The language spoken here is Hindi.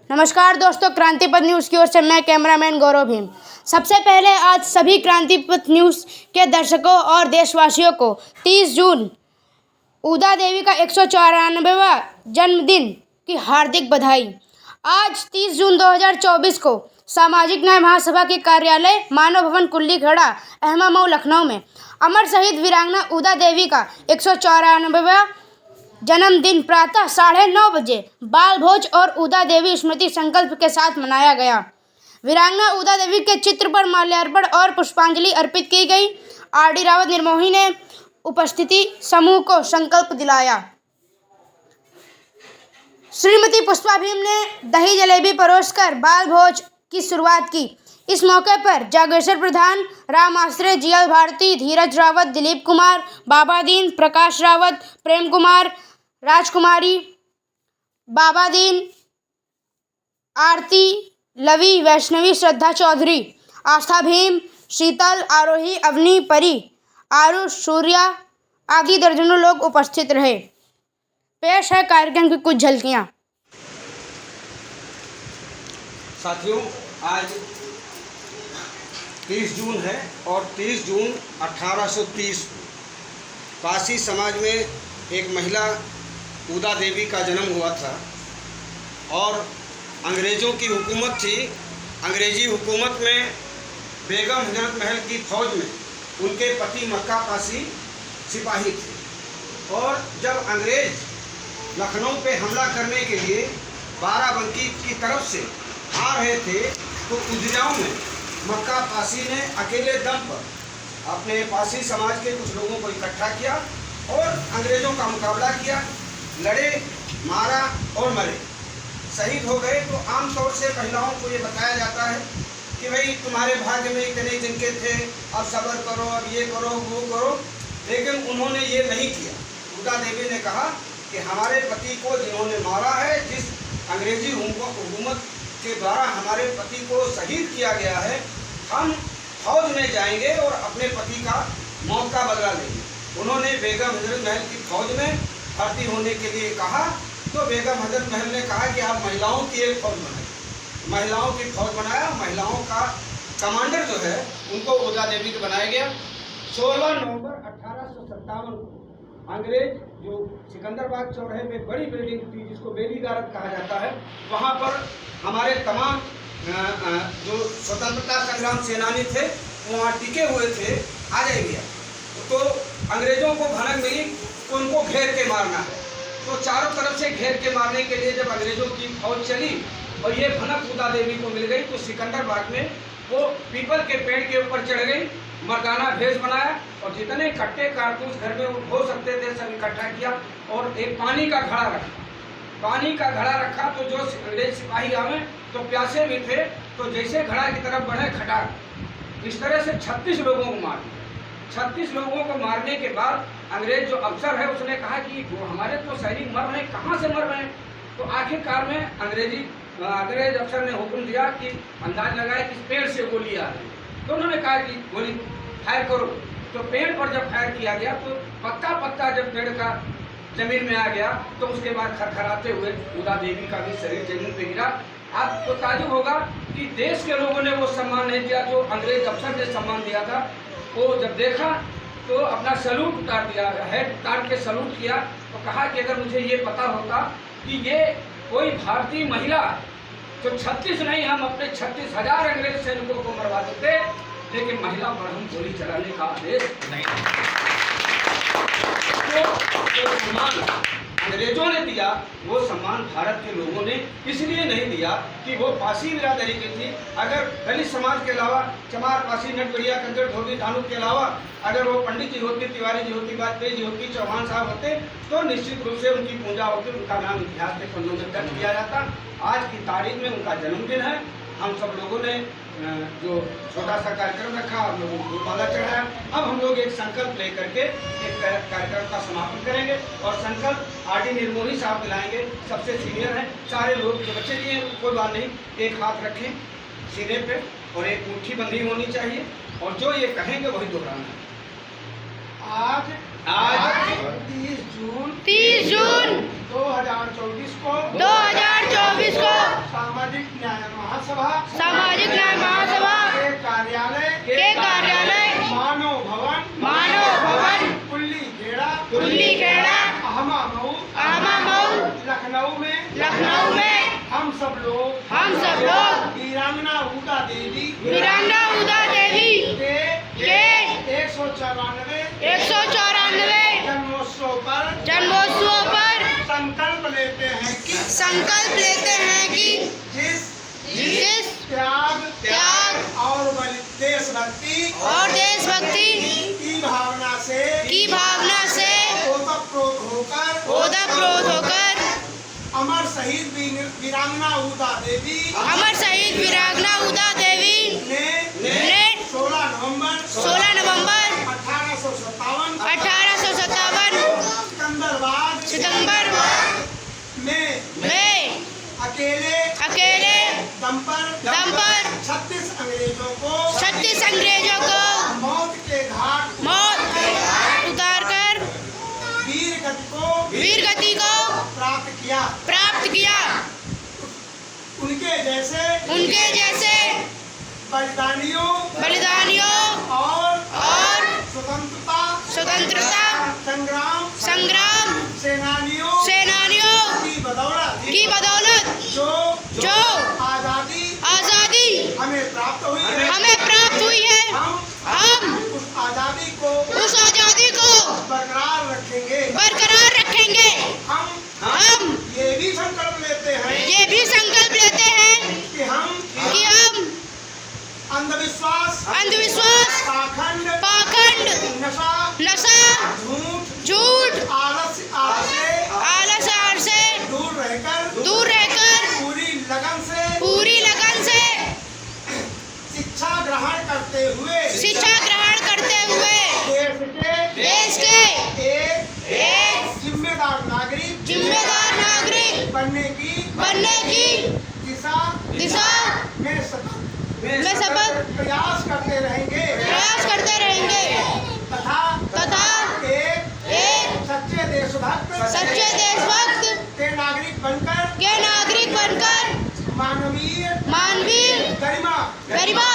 नमस्कार दोस्तों, क्रांतिपथ न्यूज़ की ओर से मैं कैमरामैन गौरव भीम। सबसे पहले आज सभी क्रांतिपथ न्यूज़ के दर्शकों और देशवासियों को 30 जून उदा देवी का 194वां जन्मदिन की हार्दिक बधाई। आज 30 जून 2024 को सामाजिक न्याय महासभा के कार्यालय मानव भवन कुल्ली खड़ा अहमा मऊ लखनऊ में अमर शहीद वीरांगना उदा देवी का 194वां जन्मदिन प्रातः 9:30 बजे बाल भोज और उदा देवी स्मृति संकल्प के साथ मनाया गया। वीरांगना उदा देवी के चित्र पर माल्यार्पण और पुष्पांजलि अर्पित की गई। आर.डी. रावत निर्मोही ने उपस्थिति समूह को संकल्प दिलाया। श्रीमती पुष्पा भीम ने दही जलेबी परोसकर बाल भोज की शुरुआत की। इस मौके पर जागेश्वर प्रधान, राम आश्रय, जीएल भारती, धीरज रावत, दिलीप कुमार, बाबा दीन, प्रकाश रावत, प्रेम कुमार, राजकुमारी, बाबा दीन, आरती, लवी, वैष्णवी, श्रद्धा चौधरी, आस्था भीम, शीतल, आरोही, अवनी, परी, आरुष, सूर्या आदि दर्जनों लोग उपस्थित रहे। पेश है कार्यक्रम की कुछ झलकियां। साथियों, आज 30 जून है और 30 जून 1830 पासी समाज में एक महिला उदा देवी का जन्म हुआ था और अंग्रेज़ों की हुकूमत थी। अंग्रेज़ी हुकूमत में बेगम हजरत महल की फ़ौज में उनके पति मक्का पासी सिपाही थे और जब अंग्रेज़ लखनऊ पे हमला करने के लिए बाराबंकी की तरफ से आ रहे थे तो उजराव में मक्का पासी ने अकेले दम पर अपने पासी समाज के कुछ लोगों को इकट्ठा किया और अंग्रेज़ों का मुकाबला किया। लड़े, मारा और मरे, शहीद हो गए। तो आमतौर से महिलाओं को ये बताया जाता है कि भाई तुम्हारे भाग्य में इतने जिनके थे, अब सब्र करो, अब ये करो, वो करो। लेकिन उन्होंने ये नहीं किया। उदा देवी ने कहा कि हमारे पति को जिन्होंने मारा है, जिस अंग्रेज़ी हुकूमत के द्वारा हमारे पति को शहीद किया गया है, हम फौज में जाएंगे और अपने पति का मौत का बदला लेंगे। उन्होंने बेगम हजरत महल की फौज में भर्ती होने के लिए कहा तो बेगम हजरत महल ने कहा कि आप महिलाओं की एक फौज बनाइए। महिलाओं की फौज बनाया। महिलाओं का कमांडर जो है उनको उदा देवी को बनाया गया। 16 नवंबर 1857 को अंग्रेज जो सिकंदराबाद चौराहे में बड़ी बिल्डिंग थी जिसको बेली गारद कहा जाता है, वहाँ पर हमारे तमाम जो स्वतंत्रता संग्राम सेनानी थे वो वहाँ टिके हुए थे। आ जाएंगे तो अंग्रेज़ों को भनक मिली तो उनको घेर के मारना है। तो चारों तरफ से घेर के मारने के लिए जब अंग्रेज़ों की फौज चली और ये भनक उदा देवी को मिल गई तो सिकंदराबाद में वो पीपल के पेड़ के ऊपर चढ़ गई, मर्दाना भेष बनाया और जितने कट्टे कारतूस घर में हो सकते थे सब इकट्ठा किया और एक पानी का घड़ा रखा। पानी का घड़ा रखा तो जो अंग्रेज सिपाही आवे तो प्यासे भी थे तो जैसे घड़ा की तरफ बढ़े खटाक, इस तरह से 36 लोगों को मार दिया। 36 लोगों को मारने के बाद अंग्रेज जो अफसर है उसने कहा कि वो हमारे तो सैनिक मर रहे हैं, कहाँ से मर रहे हैं। तो आखिरकार में अंग्रेज अफसर ने हुक्म दिया कि अंदाज लगाए कि पेड़ से गोली आ रही है। तो उन्होंने कहा कि गोली फायर करो। तो पेड़ पर जब फायर किया गया तो पत्ता जब पेड़ का जमीन में आ गया तो उसके बाद खरखराते हुए उदा देवी का भी शरीर जमीन पे गिरा। आपको ताजुब होगा कि देश के लोगों ने वो सम्मान नहीं दिया जो अंग्रेज अफसर ने सम्मान दिया था। वो जब देखा तो अपना सैल्यूट उतार दिया, हेड उतार के सैल्यूट किया तो कहा कि अगर मुझे ये पता होता कि ये कोई भारतीय महिला तो 36 नहीं, हम अपने 36,000 अंग्रेज सैनिकों को मरवा देते, लेकिन महिला पर हम गोली चलाने का आदेश नहीं। तो सम्मान अंग्रेजों ने दिया, वो सम्मान भारत के लोगों ने इसलिए नहीं दिया कि वो पासी बिरादरी की थी। अगर दलित समाज के अलावा चमार, पासी, नटगढ़िया, कंजर, धोबी, धानुक के अलावा अगर वो पंडित जी होती, तिवारी जी होती, वाजपेयी जी होती, चौहान साहब होते तो निश्चित रूप से उनकी पूजा होती, उनका नाम इतिहास के पन्नों में दर्ज किया जाता। आज की तारीख में उनका जन्मदिन है। हम सब लोगों ने जो छोटा सा कार्यक्रम रखा, हम लोगों को माला चढ़ाया। अब हम लोग एक संकल्प लेकर के एक कार्यक्रम का समापन करेंगे और संकल्प आर.डी. निर्मोही साहब दिलाएंगे। सबसे सीनियर हैं, सारे लोग जो बच्चे दिए कोई बात नहीं, एक हाथ रखें सीने पे और एक मुट्ठी बंधी होनी चाहिए और जो ये कहेंगे वही दोहराना है। आज 30 जून 2024 को महासभा सामाजिक न्याय महासभा के कार्यालय मानव भवन कुल्ली खेड़ा अहमा मऊ लखनऊ में हम सब लोग वीरांगना उदा देवी के 194 जन्मोत्सव पर संकल्प लेते हैं कि जिस त्याग और देशभक्ति की भावना से ओतप्रोत होकर अमर शहीद वीरांगना उदा देवी ने 16 नवंबर 1857 सितंबर में अकेले दम पर 36 अंग्रेजों को मौत के घाट उतारकर वीर गति को प्राप्त किया। उनके जैसे बलिदानियों और स्वतंत्रता संग्राम सेनानियों की बदौलत जो आजादी हमें प्राप्त हुई है हम उस आजादी को बरकरार रखेंगे। हम ये भी संकल्प लेते हैं कि हम अंधविश्वास पाखंड नशा झूठ आलस से दूर रहकर पूरी लगन से शिक्षा ग्रहण करते हुए देश के एक जिम्मेदार नागरिक बनने की दिशा में सतत प्रयास करते रहेंगे तथा एक सच्चे देशभक्त के नागरिक बनकर मानवीय गरिमा